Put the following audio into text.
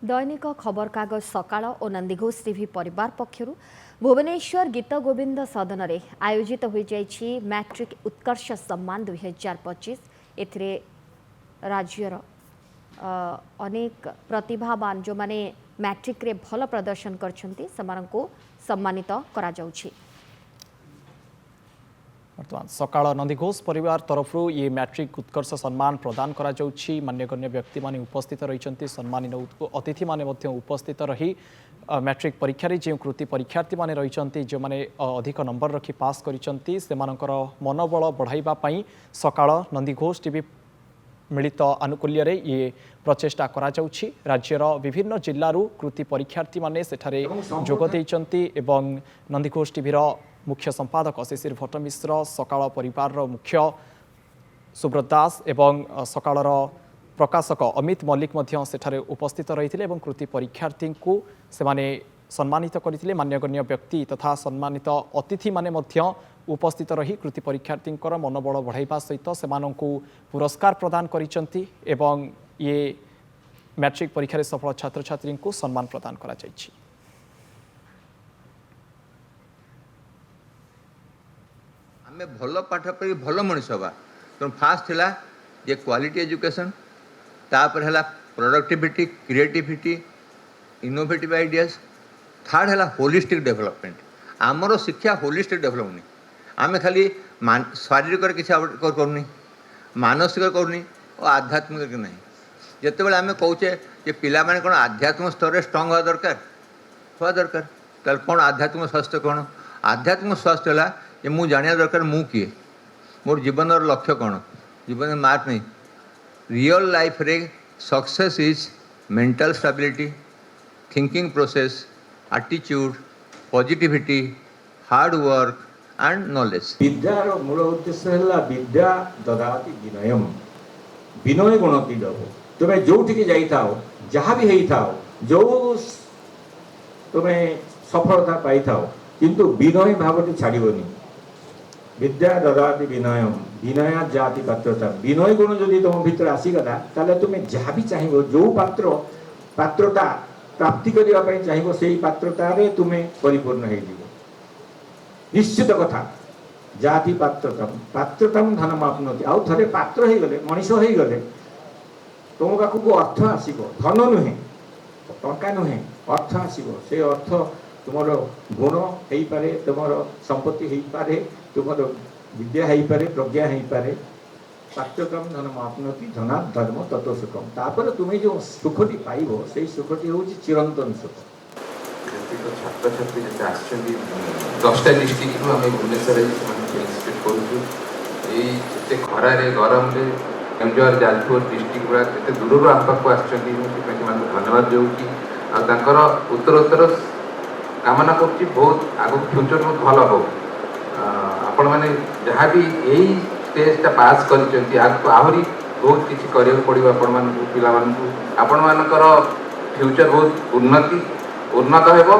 दैनिक खबर कागज सकाळ और नंदीघोष टीवी परिवार पक्षर भुवनेश्वर गीत गोविंद सदन में आयोजित हो मैट्रिक उत्कर्ष सम्मान 2025 एथिरे राज्यर अनेक प्रतिभावान जो माने मैट्रिक रे भल प्रदर्शन करछंती समानंको सम्मानित करा जाउछि। बर्तमान सकाळ नंदीघोष परिवार तरफ ये मैट्रिक उत्कर्ष सम्मान प्रदान करा जाउछि। मान्यगण्य व्यक्ति माने उपस्थित रहिछंती, सम्मानित अतिथि माने मध्य उपस्थित रही मैट्रिक परीक्षा रे जे कृति परीक्षार्थी माने रहिछंती जो माने अधिक नंबर रखी पास करिछंती सेमानकर मनोबल बढ़ाइबा पई सकाळ नंदीघोष टीवी मिलित आनुकूल्य रे ये प्रचेष्टा करा जाउछि। राज्यर विभिन्न जिल्लारू कृति परीक्षार्थी माने सेठारे जोग दैछंती एवं नंदीघोष टीवीर मुख्य संपादक शिशिर भट्ट मिश्र, सकाळ परिवार मुख्य सुब्रत दास एवं सकाळर प्रकाशक अमित मल्लिक मध्य सेठारे उपस्थित रहिथिले एवं कृति परीक्षार्थी को सेमाने सम्मानित करथिले। मान्यगण्य व्यक्ति तथा सम्मानित अतिथि माने मध्य उपस्थित रही कृति परीक्षार्थींकर मनोबल बढ़ाइबा सहित सेमानंकु पुरस्कार प्रदान करिसंती एवं ये मैट्रिक परीक्षा सफल छात्र छात्री को सम्मान प्रदान करा जायछि। आमे भल पाठ पढ़ी भल मनीष हवा तो फास्ट थिला जे क्वालिटी एजुकेशन तापर हला productivity creativity innovative ideas third हला होलिस्टिक डेवलपमेंट। आमर शिक्षा होलिस्टिक डेवलपमेंट आमे खाली शारीरिक किसी करनी मानसिक करनी और आध्यात्मिक नहीं। जितेबाला आम कौचे जे पिला माने कौन आध्यात्मिक स्तर स्ट्रंग हवा दरकार ताल कौन आध्यात्मिक स्वास्थ्य कौन आध्यात्मिक स्वास्थ्य है ये मुझे जाना दरकार मु किए मोर जीवन लक्ष्य कौन जीवन में मार्क नहीं रियल लाइफ रे success is mental stability thinking process attitude positivity hard work and knowledge. विद्यार मूल उद्देश्य है विद्या ददाति विनयम विनय गुण की दब तुम्हें जो जाइथाओ जहाँ भी होता जो तुम्हें सफलता पाई थाओ किंतु विनय भावटी छाड़बनी। विद्या ददाति विनयम विनया जाति पात्रता विनय गुण जदि तुम भीतर आसीगला ताले तुम्हें जहाँ भी चाहिए जो पात्रता प्राप्ति करने चाहिए से पात्रतार तुम्हें परिपूर्ण हो निश्चित कथा जाति पात्रता पात्रता धन मापनति आउ थे पात्र हो गले मनीष हो गले तुम पाखक अर्थ आसो धन नुहे टंका नुहे अर्थ आसो से अर्थ तुम गुण हो पारे तुम संपत्ति हो पारे तुम विद्या हो पारे प्रज्ञा हो पारे पात्रकम धन मापनति धना धर्म तत्व सुखम तापर तुम्हें जो सुखटी पाइब से सुखटी हूँ चिरंतन सुख। छात्र छात्री जैसे आसछंती 10टा डिस्ट्रिक्ट रु आमे भुवनेश्वर पार्टिसिपेट करूँ खरा गरम केन्दुझर जाजपुर डिस्ट्रिक्ट गुड़ा केते दूर आम पाक आसछंती धन्यवाद देउची आ उत्तर कामना कर बहुत आग फ्यूचर बहुत भल हो आपण मैंने जहाँ भी यही स्टेजटा पास कर आहरी बहुत किसी करिया पड़ो आपण पिला आपण फ्यूचर बहुत उन्नत हो।